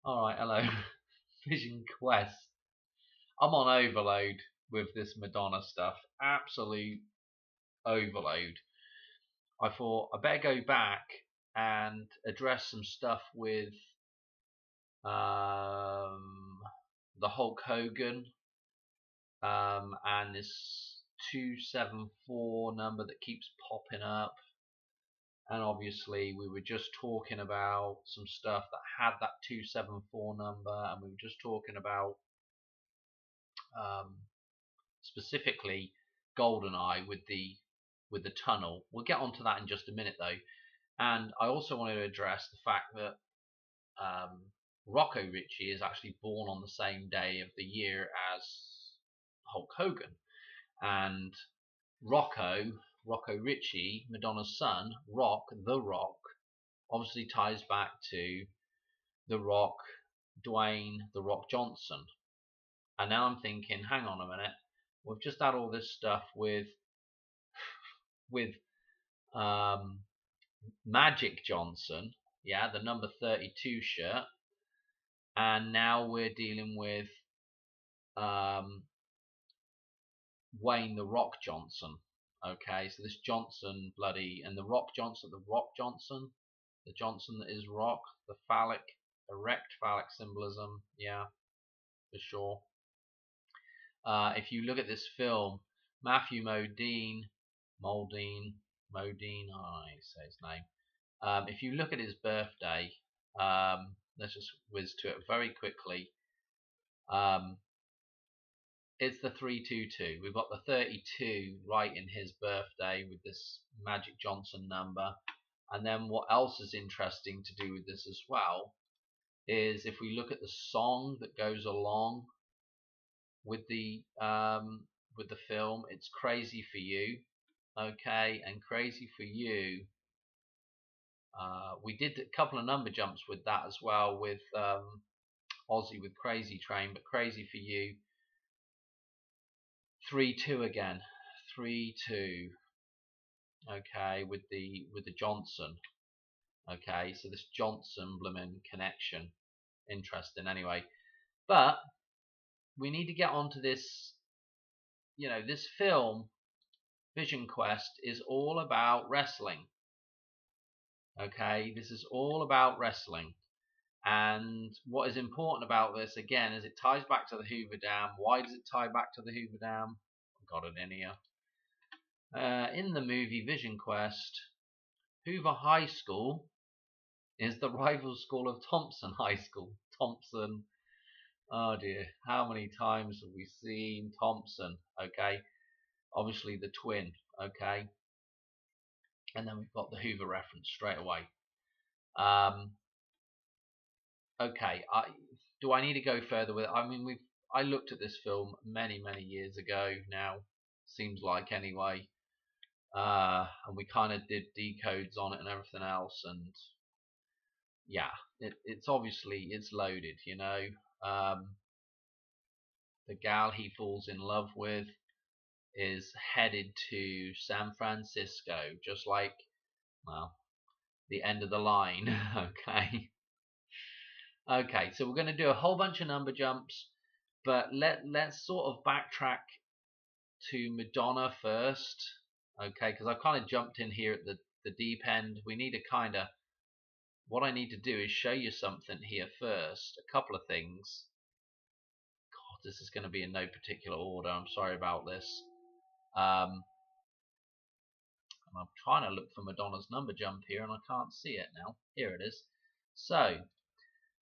Alright, hello. Vision Quest. I'm on overload with this Madonna stuff. Absolute overload. I thought I better go back and address some stuff with um, the Hulk Hogan and this 274 number that keeps popping up. And obviously we were just talking about some stuff that had that 274 number, and we were just talking about um, specifically GoldenEye with the tunnel. We'll get onto that in just a minute though. And I also wanted to address the fact that Rocco Ritchie is actually born on the same day of the year as Hulk Hogan. And Rocco Ritchie, Madonna's son, The Rock, obviously ties back to The Rock, Dwayne The Rock Johnson. And now I'm thinking, hang on a minute, we've just had all this stuff with Magic Johnson, yeah, the number 32 shirt, and now we're dealing with Wayne the Rock Johnson. Okay, so this Johnson and the Rock Johnson, the Johnson that is Rock, the erect phallic symbolism, yeah, for sure. If you look at this film, Matthew Modine, I don't know how you say his name. If you look at his birthday, let's just whiz to it very quickly. It's the 322. We've got the 32 right in his birthday with this Magic Johnson number. And then what else is interesting to do with this as well is if we look at the song that goes along with the film, it's Crazy for You. Okay, and Crazy for You, we did a couple of number jumps with that as well with Ozzy with Crazy Train, but Crazy for You, 3-2 again, 3-2. Okay, with the Johnson. Okay, so this Johnson bloomin' connection, interesting. Anyway, but we need to get onto this. You know, this film, Vision Quest, is all about wrestling. Okay, this is all about wrestling. And what is important about this, again, is it ties back to the Hoover Dam. Why does it tie back to the Hoover Dam? I've got it in here. In the movie Vision Quest, Hoover High School is the rival school of Thompson High School. Thompson, oh dear, how many times have we seen Thompson? Okay, obviously the twin. Okay, and then we've got the Hoover reference straight away. Okay, do I need to go further with it? I mean, I looked at this film many years ago now, seems like anyway, and we kind of did decodes on it and everything else, and yeah, it's obviously it's loaded, you know. The gal he falls in love with is headed to San Francisco, just like, well, the end of the line. Okay. Okay, so we're going to do a whole bunch of number jumps, but let's sort of backtrack to Madonna first. Okay, because I've kind of jumped in here at the deep end. We need to kind of, what I need to do is show you something here first, a couple of things. God, this is going to be in no particular order. I'm sorry about this. I'm trying to look for Madonna's number jump here, and I can't see it now. Here it is. So,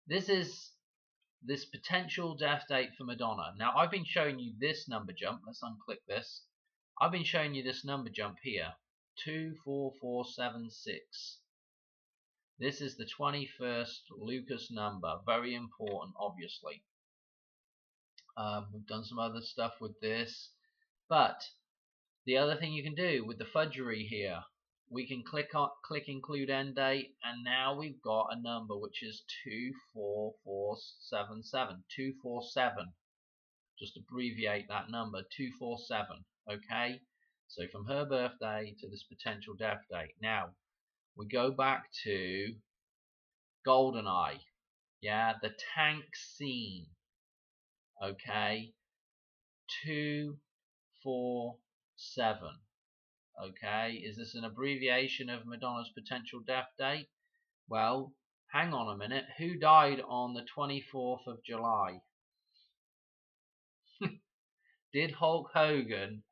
this is this potential death date for Madonna. Now, I've been showing you this number jump. Let's unclick this. I've been showing you this number jump here. 24476. This is the 21st Lucas number. Very important, obviously. We've done some other stuff with this. But the other thing you can do with the fudgery here, we can click include end date, and now we've got a number which is 24477. 247. Just abbreviate that number, 247. Okay, so from her birthday to this potential death date. Now we go back to GoldenEye. Yeah, the tank scene. Okay, 247. Okay, is this an abbreviation of Madonna's potential death date? Well, hang on a minute. Who died on the 24th of July? Did Hulk Hogan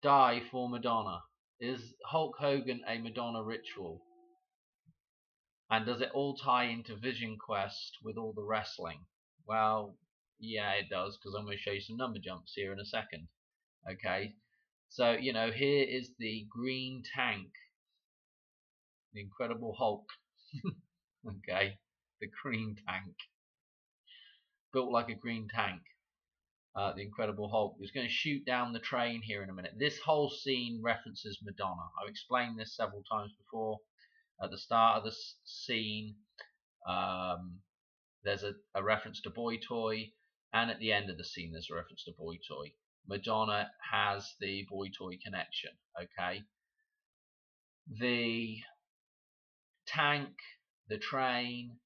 die for Madonna? Is Hulk Hogan a Madonna ritual? And does it all tie into Vision Quest with all the wrestling? Well, yeah, it does, because I'm going to show you some number jumps here in a second. Okay, so here is the green tank, the Incredible Hulk. Okay, the green tank, built like a green tank. The Incredible Hulk is going to shoot down the train here in a minute. This whole scene references Madonna. I've explained this several times before. At the start of the scene, there's a reference to Boy Toy, and at the end of the scene, there's a reference to Boy Toy. Madonna has the Boy Toy connection. Okay, the tank, the train,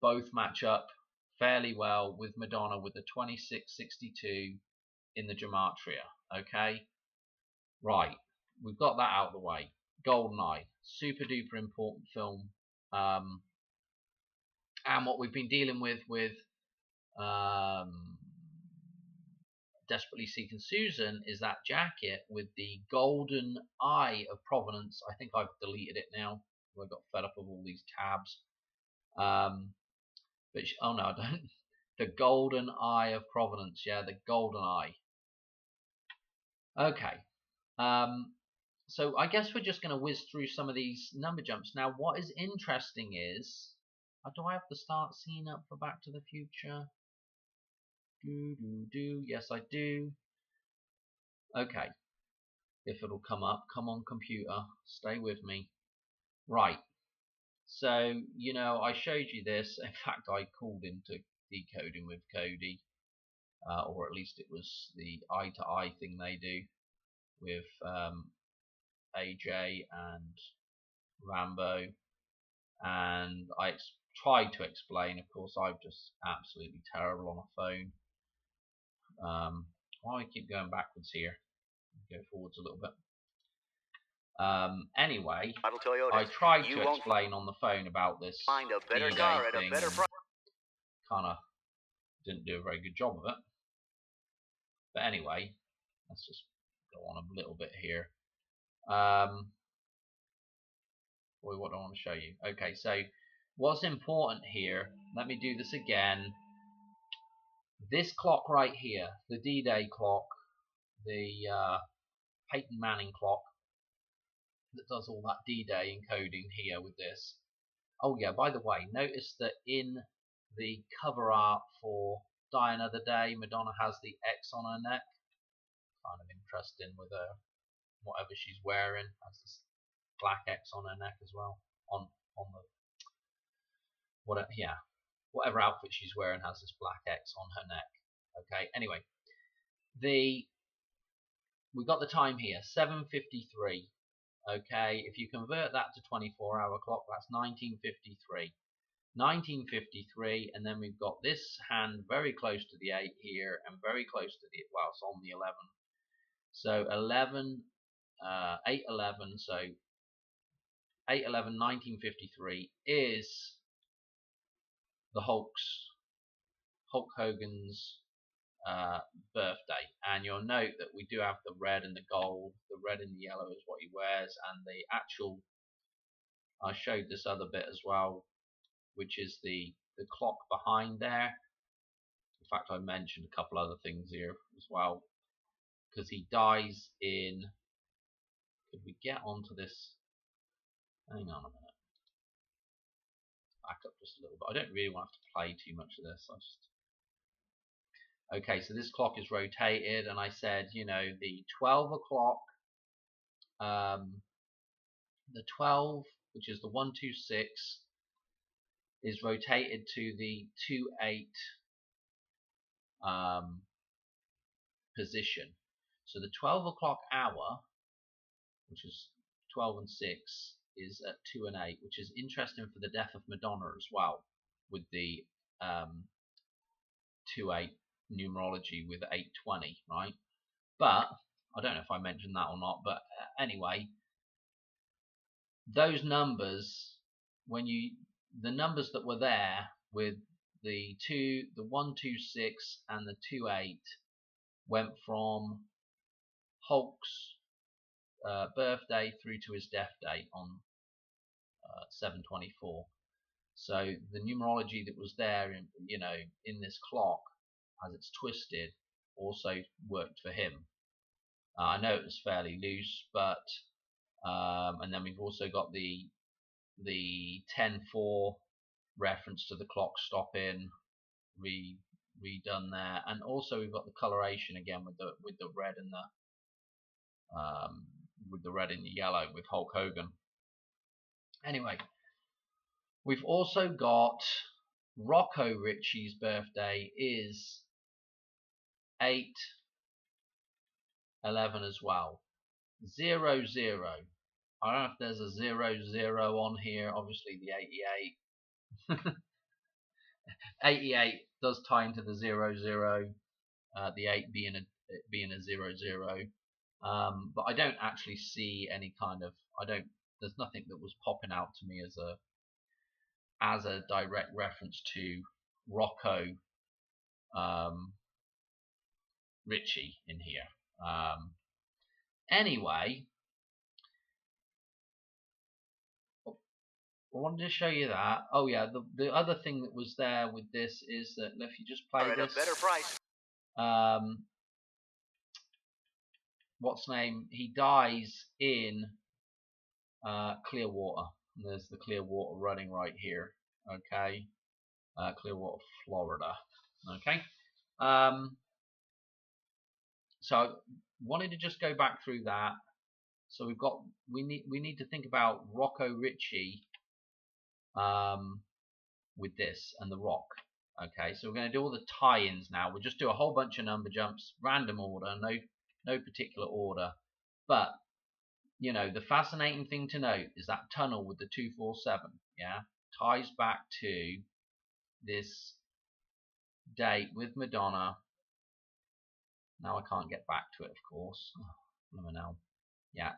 both match up fairly well with Madonna with the 2662 in the gematria. Okay, right, we've got that out of the way. Goldeneye, super duper important film, and what we've been dealing with Desperately Seeking Susan is that jacket with the golden eye of provenance. I think I've deleted it now. I got fed up with all these tabs. But oh no, I don't. The golden eye of provenance. Yeah, the golden eye. Okay. So I guess we're just going to whiz through some of these number jumps. Now, what is interesting is, do I have to start scene up for Back to the Future? Yes, I do. Okay. If it'll come up, come on, computer, stay with me. Right. So I showed you this. In fact, I called into Decoding with Cody, or at least it was the eye-to-eye thing they do with AJ and Rambo, and I tried to explain. Of course, I'm just absolutely terrible on a phone. Why do I keep going backwards here? Go forwards a little bit. Anyway, I tried to explain on the phone about this D-Day thing. Kind of didn't do a very good job of it. But anyway, let's just go on a little bit here. Boy, what do I want to show you? Okay, so what's important here, let me do this again. This clock right here, the D-Day clock, the Peyton Manning clock, that does all that D-Day encoding here with this. Oh yeah, by the way, notice that in the cover art for Die Another Day, Madonna has the X on her neck. Kind of interesting with her, whatever she's wearing, has this black X on her neck as well. On the whatever outfit she's wearing has this black X on her neck. Okay, anyway, we got the time here, 7:53. Okay, if you convert that to 24-hour clock, that's 1953. 1953, and then we've got this hand very close to the 8 here, and very close to the, well, it's on the 11. So 11, 8:11. So 8:11, 1953 is the Hulk Hogan's birthday, and you'll note that we do have the red and the gold. The red and the yellow is what he wears, and the actual, I showed this other bit as well, which is the clock behind there. In fact, I mentioned a couple other things here as well, because he dies in, could we get onto this? Hang on a minute. Back up just a little bit. I don't really want to play too much of this. Okay, so this clock is rotated, and I said, the 12 o'clock, the 12, which is the 126, is rotated to the 2-8 position. So the 12 o'clock hour, which is 12 and 6, is at 2 and 8, which is interesting for the death of Madonna as well, with the 28 numerology with 820, right? But I don't know if I mentioned that or not, but anyway, those numbers, the numbers that were there with the 126 and the 28 went from Hulk's birthday through to his death date on 7/24. So the numerology that was there in this clock, as it's twisted, also worked for him. I know it was fairly loose, but and then we've also got the 10/4 reference to the clock stopping redone there, and also we've got the coloration again with the red and the yellow with Hulk Hogan. Anyway, we've also got Rocco Ritchie's birthday is 8/11 as well. 00. I don't know if there's a 00 on here. Obviously the 88. 88 does tie into the 00. The 8 being a 00. But I don't actually see any kind of. There's nothing that was popping out to me as a direct reference to Rocco Ritchie in here. Anyway, I wanted to show you that. Oh yeah, the other thing that was there with this is that if you just play this, a better price. What's name? He dies in Clearwater. And there's the Clearwater running right here. Okay, Clearwater, Florida. Okay. So wanted to just go back through that. So we need to think about Rocco Ritchie with this and the Rock. Okay, so we're going to do all the tie-ins now. We'll just do a whole bunch of number jumps, random order, no particular order. But the fascinating thing to note is that tunnel with the 247. Yeah, ties back to this date with Madonna. Now I can't get back to it, of course. Now, yeah,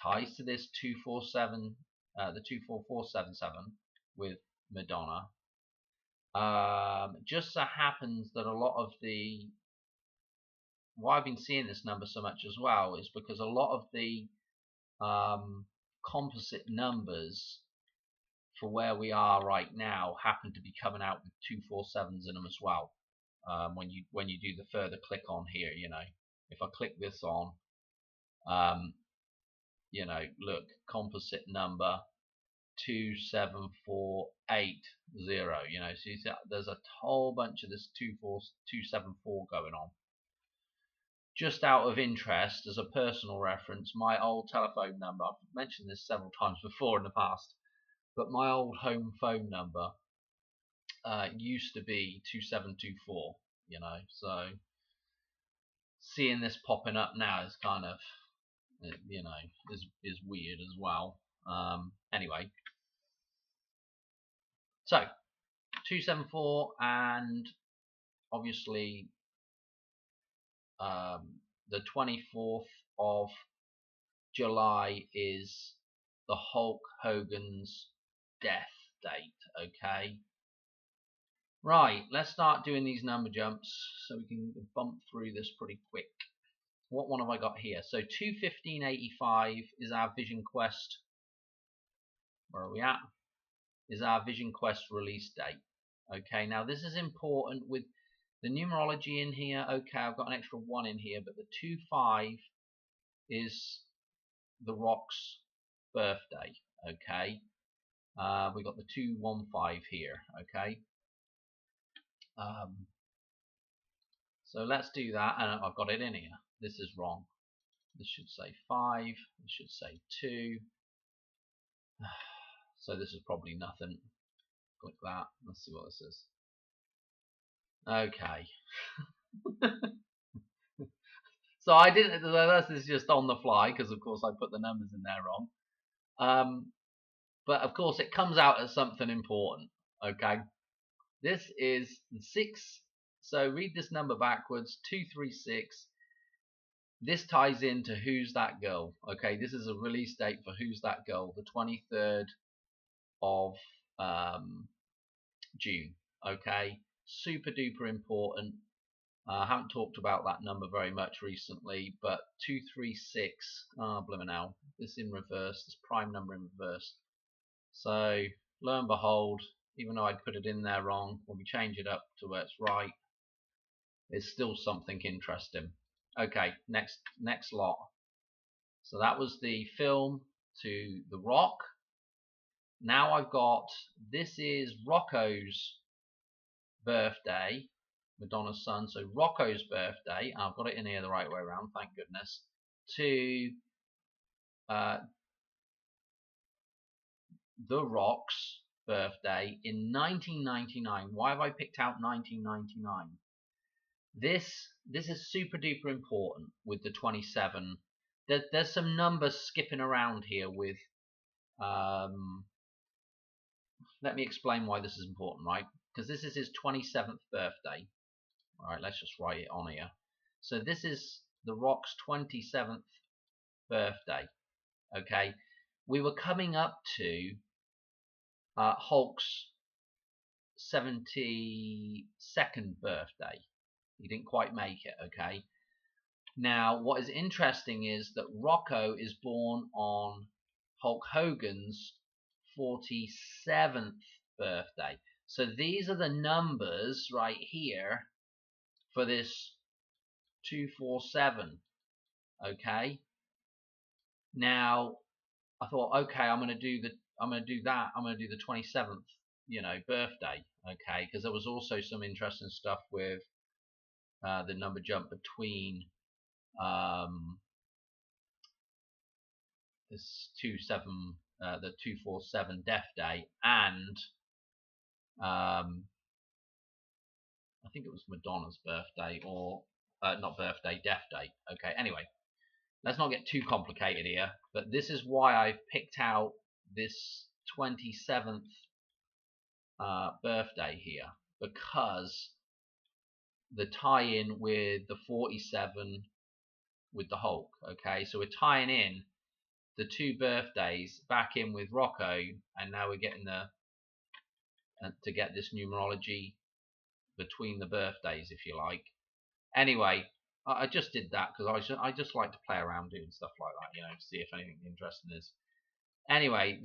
ties to this 247, the 24477 with Madonna. Just so happens that a lot of why I've been seeing this number so much as well is because a lot of the composite numbers for where we are right now happen to be coming out with 247s in them as well. When you do the further click on here, if I click this on, look, composite number 27480. So you see there's a whole bunch of this 274 going on. Just out of interest, as a personal reference, my old telephone number, I've mentioned this several times before in the past, but my old home phone number used to be 2724, so seeing this popping up now is kind of, is weird as well. Anyway, so 274, and obviously the 24th of July is the Hulk Hogan's death date. Okay, right, let's start doing these number jumps so we can bump through this pretty quick. What one have I got here? So 2/15/85 is our Vision Quest. Where are we at? Is our Vision Quest release date. Okay, now this is important with the numerology in here. Okay, I've got an extra 1 in here, but the 25 is the Rock's birthday. Okay, we got the 215 here. Okay, so let's do that, and I've got it in here. This is wrong. This should say 5. This should say 2. So this is probably nothing. Click that. Let's see what this is. Okay. So I didn't. This is just on the fly because, of course, I put the numbers in there wrong. But of course, it comes out as something important. Okay. This is 6. So read this number backwards. 236. This ties into Who's That Girl. Okay, this is a release date for Who's That Girl, the 23rd of June. Okay, super duper important. I haven't talked about that number very much recently, but 236. Blimey now, this in reverse, this prime number in reverse. So lo and behold, even though I'd put it in there wrong, when we change it up to where it's right, it's still something interesting. Okay, next lot. So that was the film to The Rock. Now I've got, this is Rocco's birthday, Madonna's son. So Rocco's birthday, I've got it in here the right way around, thank goodness, to The Rock's birthday in 1999. Why have I picked out 1999? This is super duper important with the 27. There's some numbers skipping around here with let me explain why this is important, right? Because this is his 27th birthday. All right, let's just write it on here. So this is The Rock's 27th birthday. Okay, we were coming up to Hulk's 72nd birthday. He didn't quite make it. Okay. Now, what is interesting is that Rocco is born on Hulk Hogan's 47th birthday. So these are the numbers right here for this 247. Okay. Now, I thought, okay, I'm going to do the 27th, birthday. Okay, because there was also some interesting stuff with the number jump between this the 247 Death Day and I think it was Madonna's birthday, or not birthday, Death Day. Okay, anyway, let's not get too complicated here, but this is why I've picked out this 27th birthday here, because the tie-in with the 47 with the Hulk. Okay, so we're tying in the two birthdays back in with Rocco, and now we're getting to get this numerology between the birthdays, if you like. Anyway, I just did that because I just like to play around doing stuff like that, see if anything interesting is. Anyway,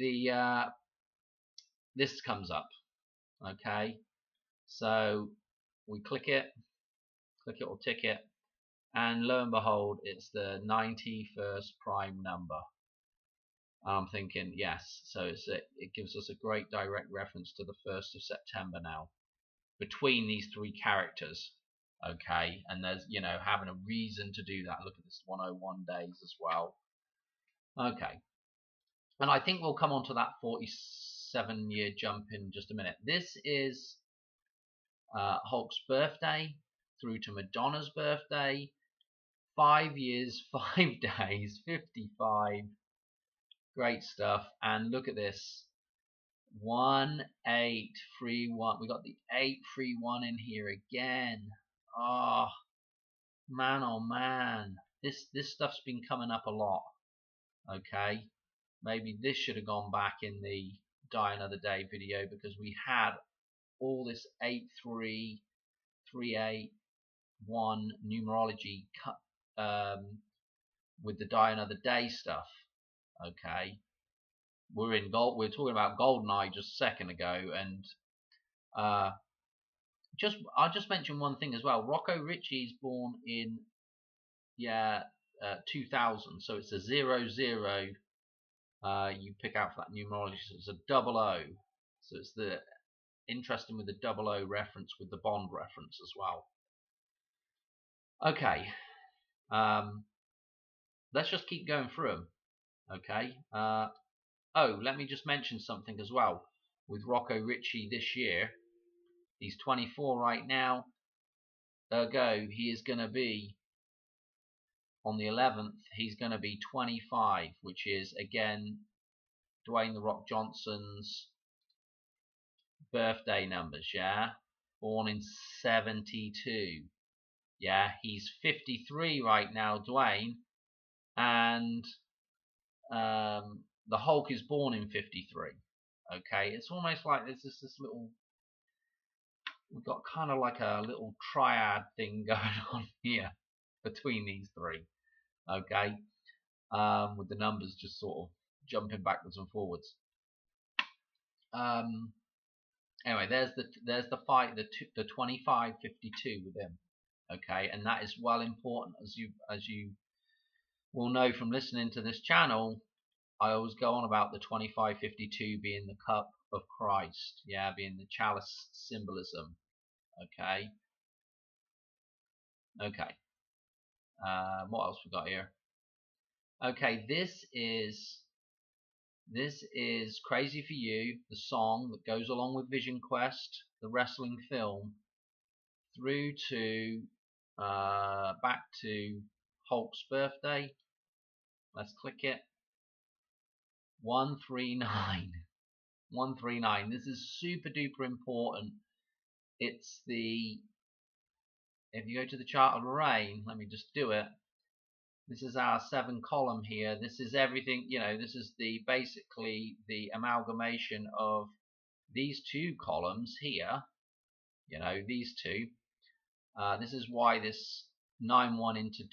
this comes up. Okay, so we click it or tick it, and lo and behold, it's the 91st prime number. I'm thinking, yes, so it gives us a great direct reference to the 1st of September now, between these three characters. Okay, and there's, having a reason to do that. Look at this 101 days as well. Okay, and I think we'll come on to that 47-year jump in just a minute. This is Hulk's birthday through to Madonna's birthday. 5 years, 5 days, 55. Great stuff. And look at this. 1831. We got the 831 in here again. Oh man. This stuff's been coming up a lot. Okay. Maybe this should have gone back in the Die Another Day video, because we had all this 8331 numerology with the Die Another Day stuff. Okay, we're in gold. We're talking about GoldenEye just a second ago, and I'll just mention one thing as well. Rocco Ritchie's born in 2000, so it's a 00. You pick out for that numerology, so it's a 00. So it's the interesting with the 00 reference with the Bond reference as well. Okay, let's just keep going through them. Okay. Let me just mention something as well with Rocco Ritchie this year. He's 24 right now. Ergo, he is going to be on the 11th. He's going to be 25, which is again Dwayne the Rock Johnson's birthday numbers. Yeah. born in 72. Yeah, he's 53 right now, Dwayne, and the Hulk is born in 53. Okay, it's almost like there's this little, we've got kind of like a little triad thing going on here between these three. Okay, with the numbers just sort of jumping backwards and forwards. Anyway, there's the fight, the 2552 with him. Okay, and that is well important, as you will know from listening to this channel. I always go on about the 2552 being the cup of Christ, yeah, being the chalice symbolism. Okay. Okay. What else we got here? Okay, this is Crazy for You, the song that goes along with Vision Quest, the wrestling film, through to back to Hulk's birthday. Let's click it. 139. 139. This is super duper important. It's the, if you go to the chart of Lorraine, let me just do it. This is our 7 column here. This is everything, you know, this is the basically the amalgamation of these 2 columns here, you know, these 2. This is why this 9-1 into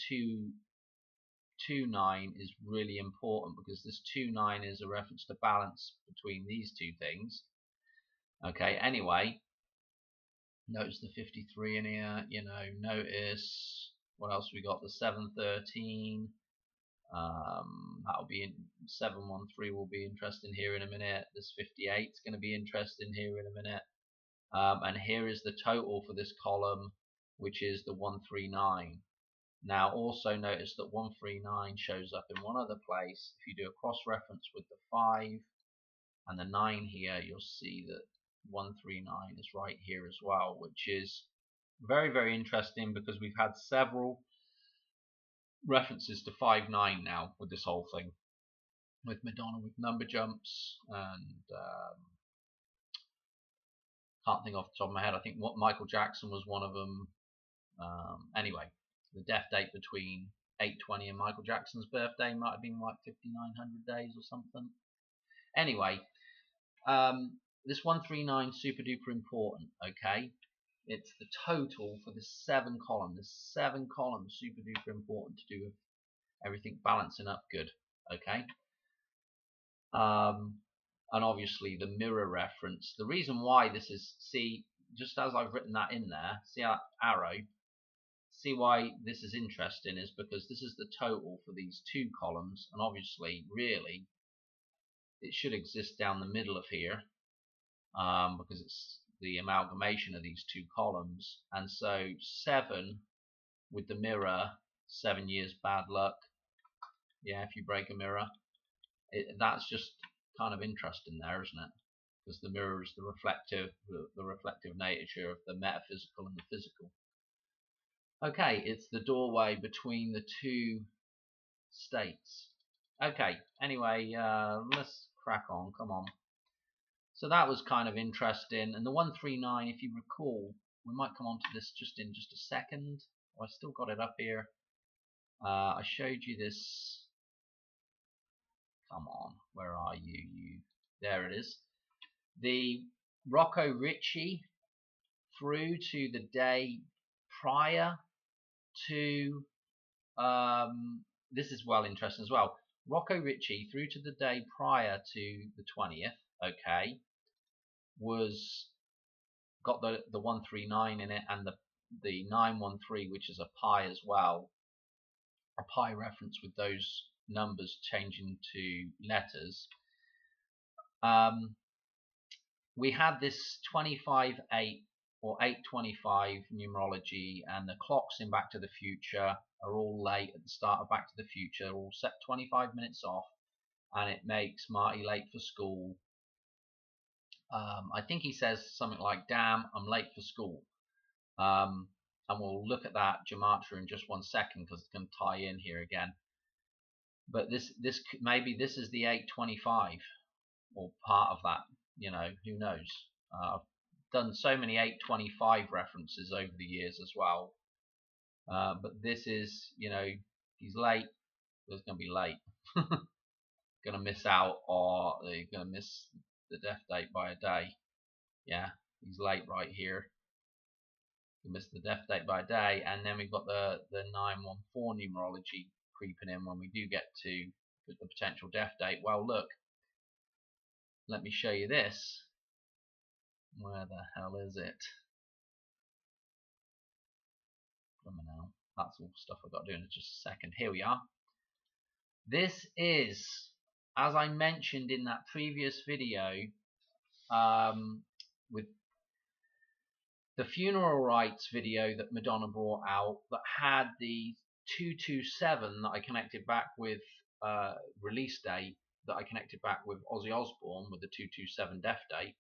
2-9 is really important, because this 2-9 is a reference to balance between these 2 things. Okay, anyway, notice the 53 in here, you know, notice what else we got, the 713. That'll be in 713 will be interesting here in a minute. This 58 is going to be interesting here in a minute. And here is the total for this column, which is the 139. Now also notice that 139 shows up in one other place. If you do a cross reference with the 5 and the 9 here, you'll see that 139 is right here as well, which is very, very interesting, because we've had several references to 5-9 now with this whole thing, with Madonna with number jumps, and can't think off the top of my head. I think what Michael Jackson was one of them. Anyway, the death date between 8/20 and Michael Jackson's birthday might have been like 5,900 days or something. Anyway, this 139 super duper important. Okay, it's the total for this 7 column. This 7 column super duper important to do with everything balancing up good. Okay. And obviously the mirror reference. The reason why this is, see, just as I've written that in there, see that arrow? See why this is interesting is because this is the total for these 2 columns, and obviously, really, it should exist down the middle of here, because it's the amalgamation of these 2 columns. And so 7 with the mirror, 7 years bad luck. Yeah, if you break a mirror, that's just kind of interesting there, isn't it? Because the mirror is the reflective nature of the metaphysical and the physical. Okay, it's the doorway between the 2 states. Okay, anyway, let's crack on. Come on. So that was kind of interesting. And the 139, if you recall, we might come on to this just in just a second. Oh, I still got it up here. I showed you this. Come on, where are you? There it is. The Rocco Ritchie through to the day prior to, this is well interesting as well. Rocco Ritchie through to the day prior to the 20th, okay, was got the 139 in it, and the 913, which is a pi as well, a pi reference with those numbers changing to letters. We had this 25-8 or 825 numerology, and the clocks in Back to the Future are all late at the start of Back to the Future. They're all set 25 minutes off, and it makes Marty late for school. I think he says something like, "Damn, I'm late for school." And we'll look at that gematria in just one second, because it's going to tie in here again. But this maybe this is the 825, or part of that. You know, who knows? done so many 825 references over the years as well. But this is, you know, he's late. He's going to be late. Going to miss out, or they're going to miss the death date by a day. Yeah, he's late right here. We missed the death date by a day, and then we've got the 914 numerology creeping in when we do get to the potential death date. Well, look, let me show you this. Where the hell is it? Now, that's all stuff I've got to do in just a second. Here we are. This is, as I mentioned in that previous video, with the funeral rites video that Madonna brought out, that had the 227 that I connected back with release date, that I connected back with Ozzy Osbourne with the 227 death date,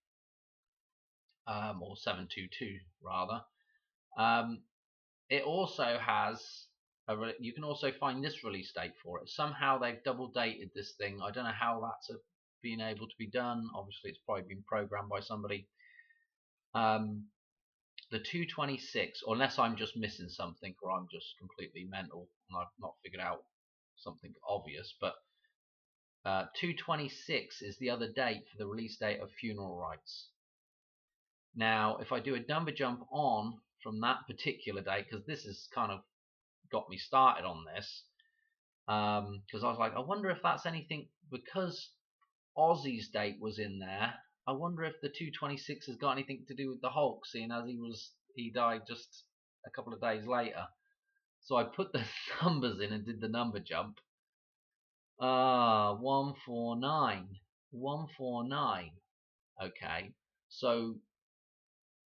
or 722 rather. It also has you can also find this release date for it. Somehow they've double dated this thing. I don't know how that's been able to be done. Obviously it's probably been programmed by somebody. The 226, unless I'm just missing something, or I'm just completely mental and I've not figured out something obvious, but 226 is the other date for the release date of Funeral Rites. Now, if I do a number jump on from that particular date, because this has kind of got me started on this, because I was like, I wonder if that's anything, because Ozzy's date was in there. I wonder if the 226 has got anything to do with the Hulk, seeing as he died just a couple of days later. So I put the numbers in and did the number jump. 149. 149. Okay, so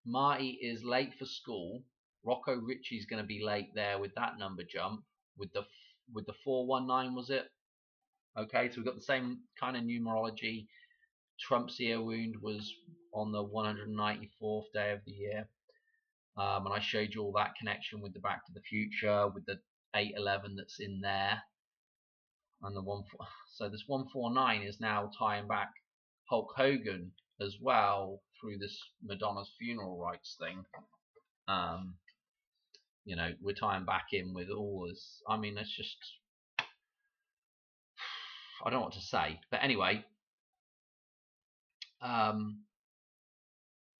Marty is late for school. Rocco Ritchie's going to be late there with that number jump. With the 419, was it? Okay, so we've got the same kind of numerology. Trump's ear wound was on the 194th day of the year. And I showed you all that connection with the Back to the Future, with the 811 that's in there. And so this 149 is now tying back Hulk Hogan as well through this Madonna's funeral rites thing. You know, we're tying back in with all this. I mean, it's just, I don't know what to say. But anyway,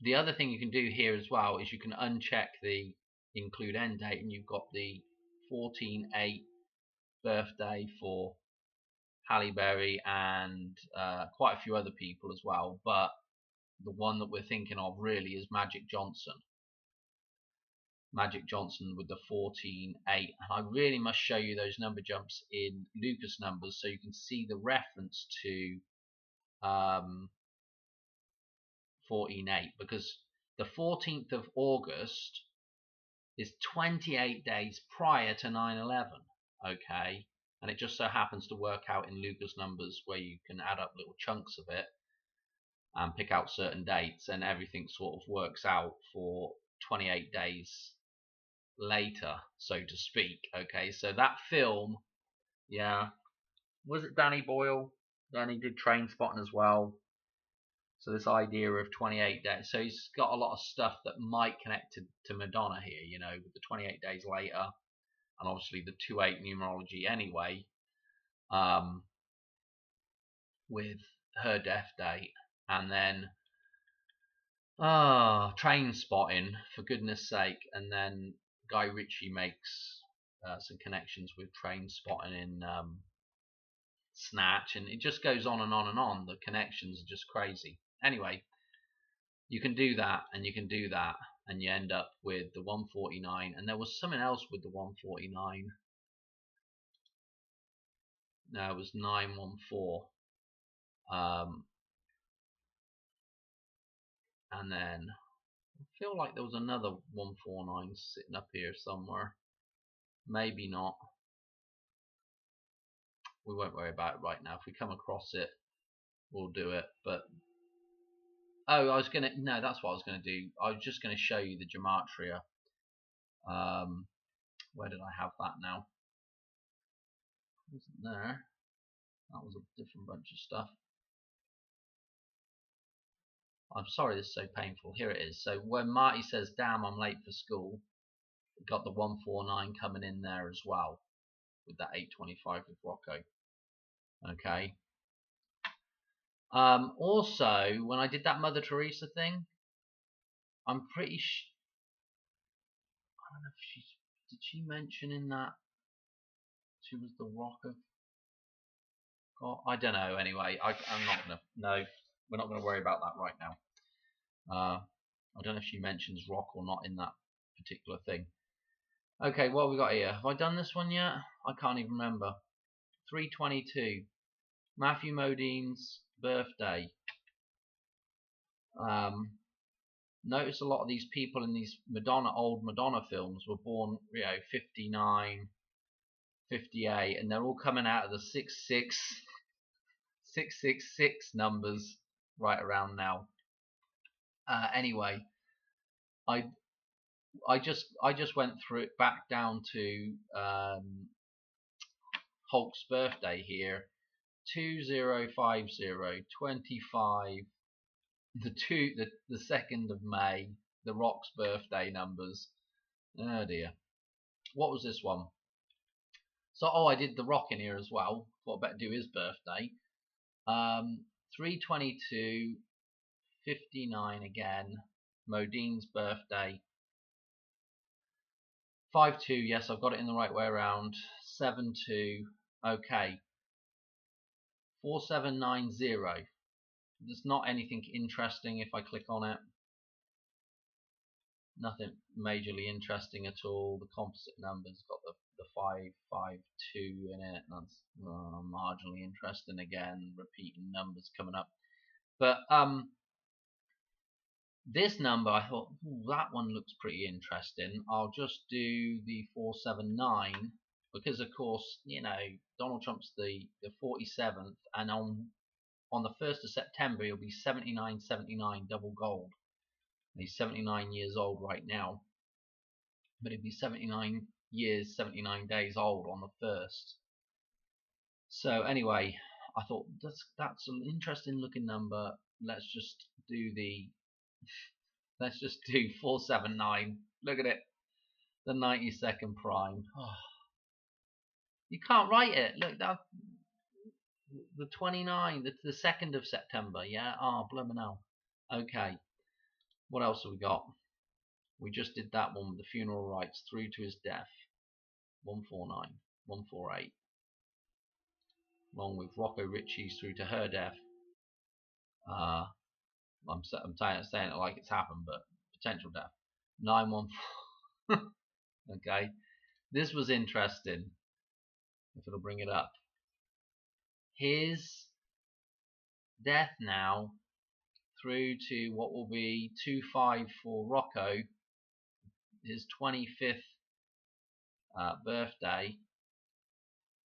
the other thing you can do here as well is you can uncheck the include end date, and you've got the 14/8 birthday for Halle Berry and quite a few other people as well. But the one that we're thinking of really is Magic Johnson. Magic Johnson with the 14/8. And I really must show you those number jumps in Lucas numbers so you can see the reference to 14/8, because the 14th of August is 28 days prior to 9/11. Okay, and it just so happens to work out in Lucas numbers where you can add up little chunks of it and pick out certain dates, and everything sort of works out for 28 days later, so to speak. Okay, so that film, yeah, was it Danny Boyle? Danny did Train Spotting as well. So this idea of 28 days, so he's got a lot of stuff that might connect to Madonna here, you know, with the 28 days later, and obviously the 2/8 numerology anyway, with her death date, and then Train Spotting, for goodness sake, and then Guy Ritchie makes some connections with Train Spotting in Snatch, and it just goes on and on and on. The connections are just crazy. Anyway, you can do that, and you can do that, and you end up with the 149. And there was something else with the 149. No, it was 914. And then I feel like there was another 149 sitting up here somewhere. Maybe not. We won't worry about it right now. If we come across it, we'll do it. But oh, no, that's what I was gonna do. I was just gonna show you the gematria. Where did I have that now? It wasn't there. That was a different bunch of stuff. I'm sorry this is so painful. Here it is. So when Marty says, damn, I'm late for school, we've got the 149 coming in there as well with that 825 with Rocco. Okay. Also, when I did that Mother Teresa thing, I'm pretty I don't know if did she mention in that she was the Rock of God? I don't know. Anyway, I'm not gonna. No, we're not gonna worry about that right now. I don't know if she mentions Rock or not in that particular thing. Okay, what have we got here? Have I done this one yet? I can't even remember. 322. Matthew Modine's birthday. Notice a lot of these people in these old Madonna films were born, 59, 58, and they're all coming out of the 666 numbers right around now. Anyway, I just went through it back down to Hulk's birthday here. 2050 25, the 2nd of May, the Rock's birthday numbers. Oh dear, what was this one? So I did the Rock in here as well. Thought I better do his birthday. 322, 59 again. Modine's birthday. 52, yes, I've got it in the right way around. 72, okay. 4790. There's not anything interesting if I click on it. Nothing majorly interesting at all. The composite numbers got the 552 in it. That's marginally interesting again. Repeating numbers coming up. But this number, I thought, that one looks pretty interesting. I'll just do the 479 because, of course, Donald Trump's the 47th, and on the 1st of September he'll be 79 double gold. He's 79 years old right now, but he'll be 79 years, 79 days old on the 1st. So anyway, I thought that's an interesting looking number. Let's just do 479. Look at it, the 92nd prime. You can't write it. Look, that the 29, the 2nd of September. Yeah. Oh, blooming hell. Okay. What else have we got? We just did that one with the funeral rites through to his death. 149, 148. Along with Rocco Ritchie's through to her death. I'm saying it like it's happened, but potential death. 914. Okay. This was interesting. If it'll bring it up. His death now through to what will be 25 for Rocco, his 25th birthday,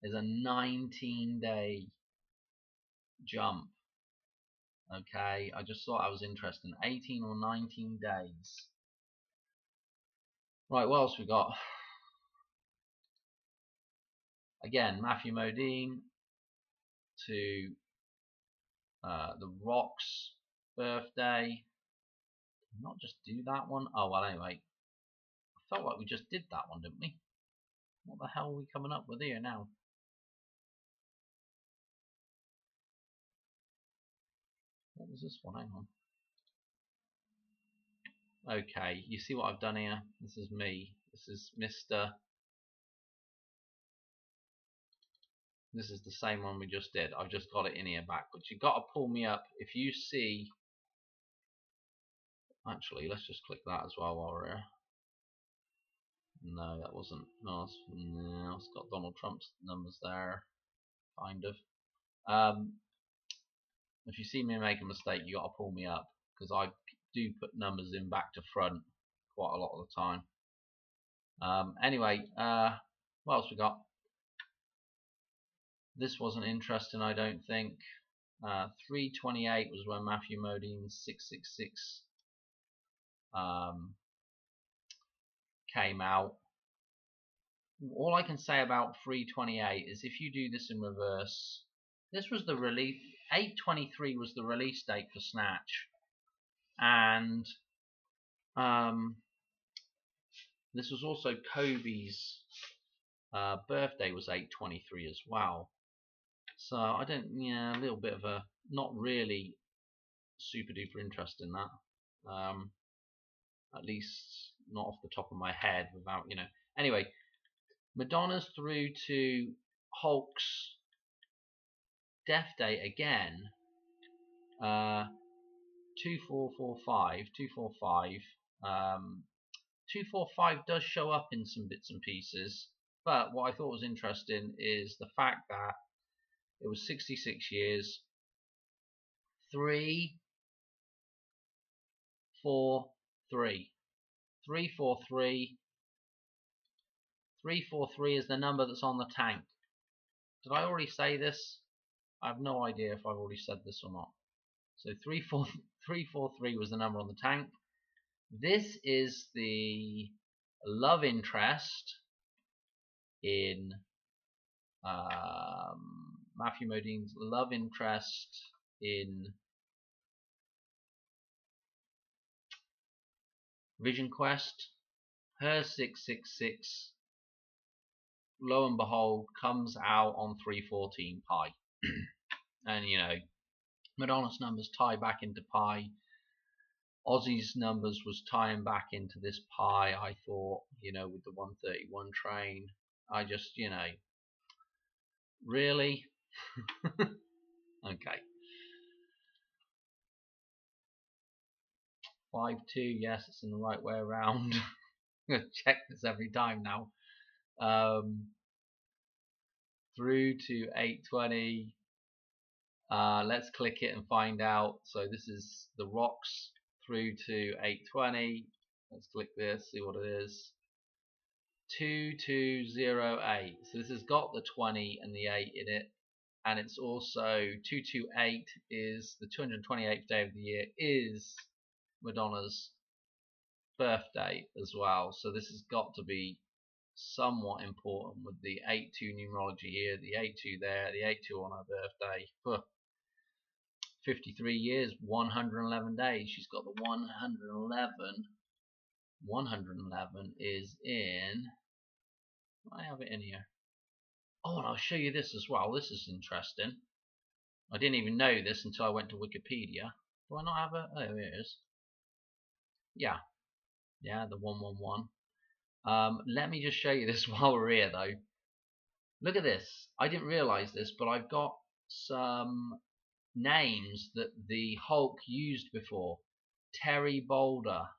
is a 19-day jump. Okay, I just thought that was interesting. 18 or 19 days. Right, what else we got? Again, Matthew Modine to the Rock's birthday. Did not just do that one. Oh well, anyway, I felt like we just did that one, didn't we? What the hell are we coming up with here now? What was this one? Hang on. Okay, you see what I've done here? This is me. This is Mr. This is the same one we just did. I've just got it in here backwards. You've got to pull me up. If you see... Actually, let's just click that as well while we're here. No, that wasn't. No, it's got Donald Trump's numbers there. Kind of. If you see me make a mistake, you got to pull me up, because I do put numbers in back to front quite a lot of the time. Anyway, what else we got? This wasn't interesting, I don't think. 328 was when Matthew Modine's 666 came out. All I can say about 328 is if you do this in reverse, this was the release. 823 was the release date for Snatch. And this was also Kobe's birthday was 8/23 as well. So I don't, yeah, a little bit of a, not really super duper interest in that. At least not off the top of my head without, Anyway, Madonna's through to Hulk's death date again. 2445, 245. 245 does show up in some bits and pieces, but what I thought was interesting is the fact that it was 66 years, 3, 4, 3. 343. 343 is the number that's on the tank. Did I already say this? I have no idea if I've already said this or not. So 343 was the number on the tank. This is the love interest in Matthew Modine's love interest in Vision Quest. Her 666, lo and behold, comes out on 314 pi. And Madonna's numbers tie back into pi. Ozzy's numbers was tying back into this pi. I thought, with the 131 train. I just, really? Okay. 5-2, yes, it's in the right way around. I'm going to check this every time now. Through to 820. Let's click it and find out. So this is the rocks through to 820. Let's click this, see what it is. 2208. So this has got the 20 and the 8 in it. And it's also 228 is the 228th day of the year, is Madonna's birthday as well. So this has got to be somewhat important with the 8-2 numerology here, the 8-2 there, the 8-2 on her birthday. 53 years, 111 days. She's got the 111. 111 is in. I have it in here. Oh, and I'll show you this as well. This is interesting. I didn't even know this until I went to Wikipedia. Do I not have it? Oh, here it is. Yeah, the 111. Let me just show you this while we're here, though. Look at this. I didn't realize this, but I've got some names that the Hulk used before. Terry Boulder.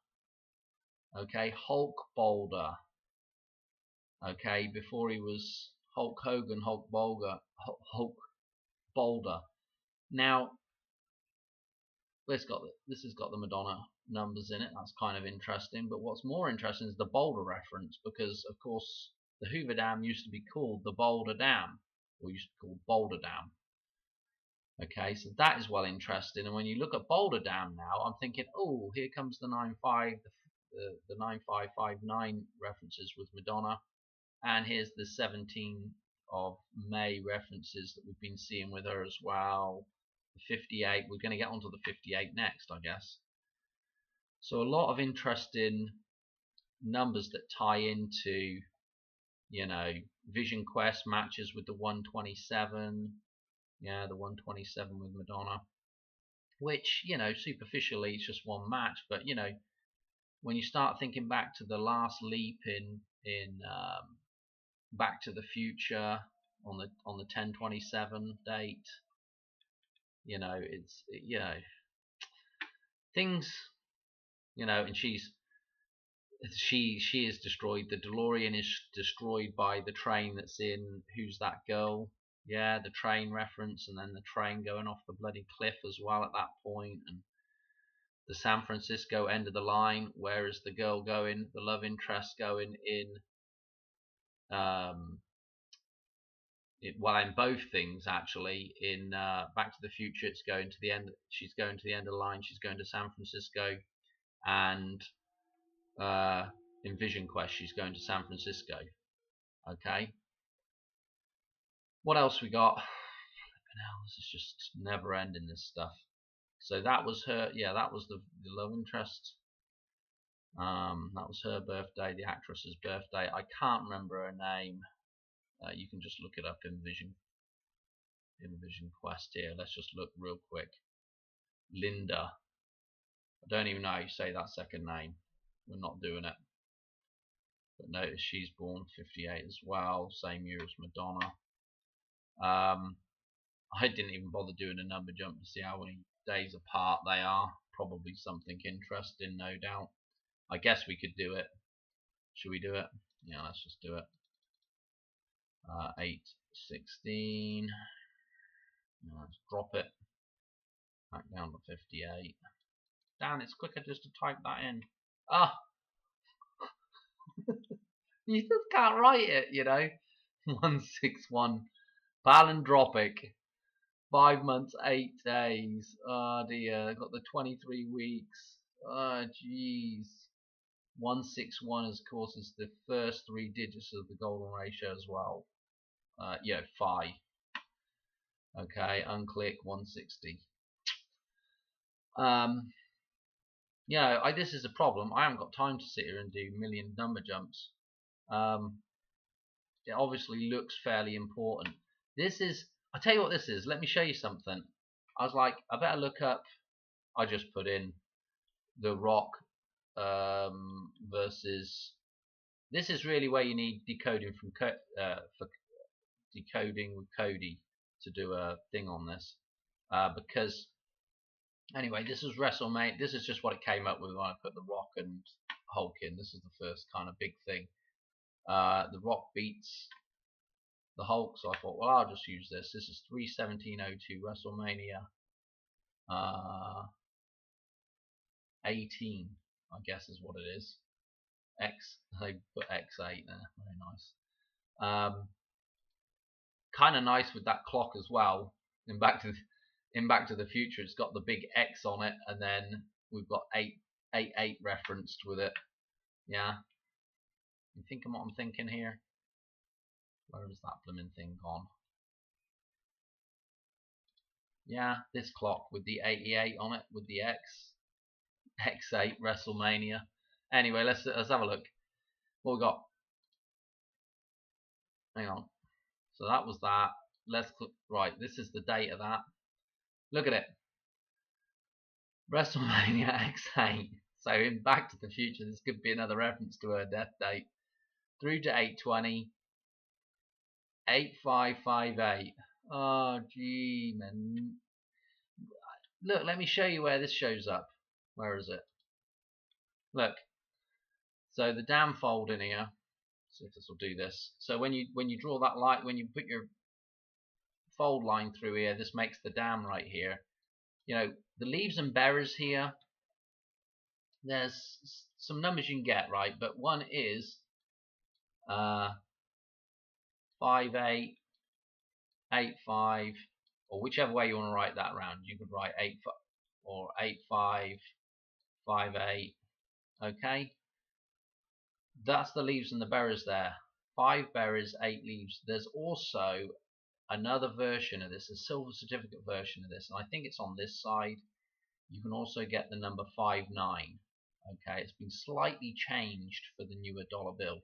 Okay, Hulk Boulder. Okay, before he was Hulk Hogan, Hulk Boulder. Now, this has got the Madonna numbers in it. That's kind of interesting. But what's more interesting is the Boulder reference, because of course the Hoover Dam used to be called the Boulder Dam, or used to be called Boulder Dam. Okay, so that is well interesting. And when you look at Boulder Dam now, I'm thinking, oh, here comes the 95, the 9559 references with Madonna, and here's the 17th of May references that we've been seeing with her as well. The 58, we're going to get onto the 58 next, I guess. So a lot of interesting numbers that tie into, Vision Quest matches with the 127. Yeah, the 127 with Madonna, which, superficially it's just one match, but when you start thinking back to the last leap in Back to the Future on the 1027 date, it's things, and she is destroyed. The DeLorean is destroyed by the train that's in Who's That Girl? Yeah, the train reference, and then the train going off the bloody cliff as well at that point, and the San Francisco end of the line. Where is the girl going? The love interest going in. In both things actually. In Back to the Future, it's going to the end. She's going to the end of the line. She's going to San Francisco, and in Vision Quest, she's going to San Francisco. Okay. What else we got? This is just never ending, this stuff. So that was her. Yeah, that was the love interest. That was her birthday, the actress's birthday. I can't remember her name. You can just look it up in Vision Quest here. Let's just look real quick. Linda. I don't even know how you say that second name. We're not doing it. But notice she's born 58 as well, same year as Madonna. I didn't even bother doing a number jump to see how many days apart they are. Probably something interesting, no doubt. I guess we could do it. Should we do it? Yeah, let's just do it. 816. Let's drop it back down to 58. Damn, it's quicker just to type that in. Ah, you just can't write it, you know. 161 palindropic. 5 months, 8 days. Oh dear, got the 23 weeks. Oh jeez. 161, of course, is the first 3 digits of the golden ratio as well. Yeah, 5. Okay, unclick 160. Yeah, this is a problem. I haven't got time to sit here and do million number jumps. It obviously looks fairly important. This is, I'll tell you what this is. Let me show you something. I was like, I better look up. I just put in The Rock versus. This is really where you need decoding for decoding with Cody to do a thing on this. Because anyway, this is WrestleMania. This is just what it came up with when I put The Rock and Hulk in. This is the first kind of big thing. The Rock beats the Hulk, so I thought, well, I'll just use this. This is 3/17/02 WrestleMania 18, I guess is what it is. They put X8 there, very nice. Kind of nice with that clock as well. In Back to the Future, it's got the big X on it, and then we've got 888 referenced with it. Yeah, you thinking what I'm thinking here? Where is that blooming thing gone? Yeah, this clock with the 88 on it with the X8 WrestleMania. Anyway, let's have a look. What we got? Hang on. So that was that. Let's click. Right, this is the date of that. Look at it. WrestleMania X8. So in Back to the Future, this could be another reference to her death date. Through to 820. 8558. Oh, gee, man. Look, let me show you where this shows up. Where is it? Look. So the damn fold in here. See if this will do this. So when you draw that line, when you put your fold line through here, this makes the dam right here. You know, the leaves and berries here, there's some numbers you can get, right? But one is 58, 85, or whichever way you want to write that round. You could write 8 or 85, 58. Okay, that's the leaves and the berries there. 5 berries, 8 leaves. There's also another version of this, a silver certificate version of this, and I think it's on this side. You can also get the number 59. Okay, it's been slightly changed for the newer dollar bill.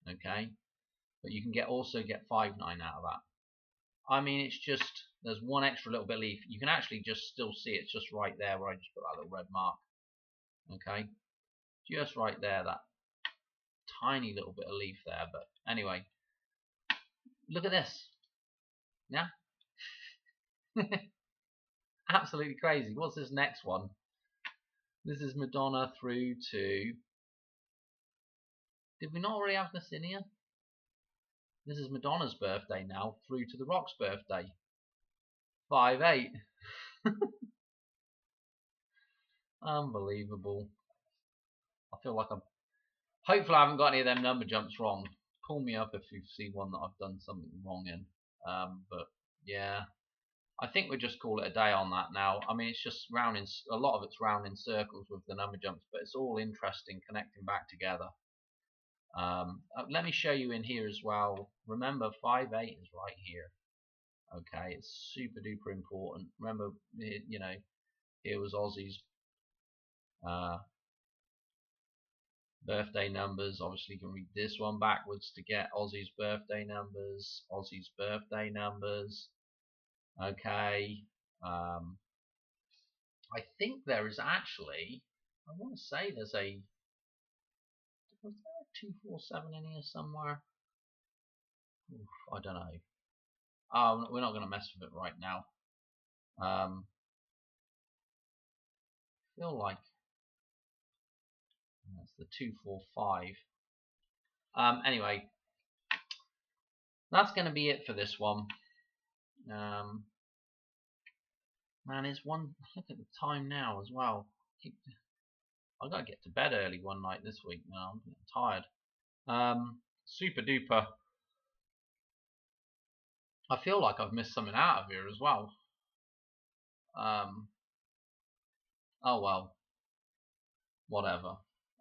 Okay, but you can also get 59 out of that. I mean, it's just, there's one extra little bit of leaf. You can actually just still see it's just right there where I just put that little red mark. Okay, just right there, that tiny little bit of leaf there. But anyway, look at this. Yeah. Absolutely crazy. What's this next one? This is Madonna through to. Did we not already have this in here? This is Madonna's birthday now through to The Rock's birthday. 58. Unbelievable. I feel like hopefully I haven't got any of them number jumps wrong. Pull me up if you see one that I've done something wrong in. But yeah, I think we'll just call it a day on that now. I mean, it's just a lot of it's round in circles with the number jumps, but it's all interesting connecting back together. Let me show you in here as well. Remember, 58 is right here. Okay, it's super duper important. Remember, you know, Here was Ozzy's birthday numbers. Obviously, you can read this one backwards to get Ozzy's birthday numbers. Ozzy's birthday numbers. Okay. I think there is actually, I want to say was there a 247 in here somewhere? Oof, I don't know. We're not going to mess with it right now. I feel like that's the 245. Anyway, that's going to be it for this one. Man, it's one. Look at the time now as well. I gotta get to bed early one night this week now. I'm getting tired. Super duper. I feel like I've missed something out of here as well. Oh well. Whatever.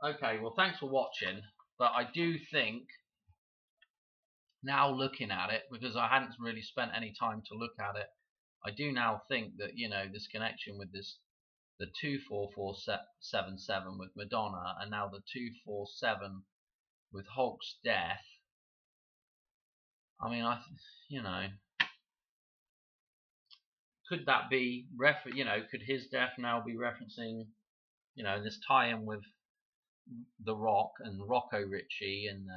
Okay, well thanks for watching. But I do think, now looking at it, because I hadn't really spent any time to look at it, I do now think that, you know, this connection with this, the 24477 with Madonna, and now the 247 with Hulk's death. I mean, you know, could that be could his death now be referencing, you know, this tie-in with The Rock and Rocco Ritchie and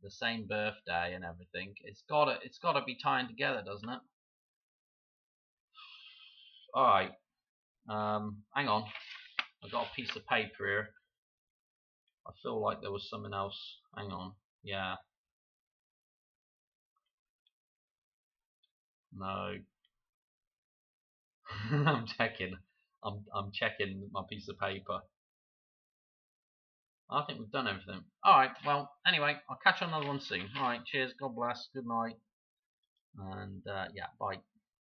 the same birthday and everything? It's gotta be tying together, doesn't it? All right. Hang on. I got a piece of paper here. I feel like there was something else. Hang on. Yeah. No. I'm checking. I'm checking my piece of paper. I think we've done everything. Alright, well, anyway, I'll catch you on another one soon. Alright, cheers, God bless, good night, and yeah, bye.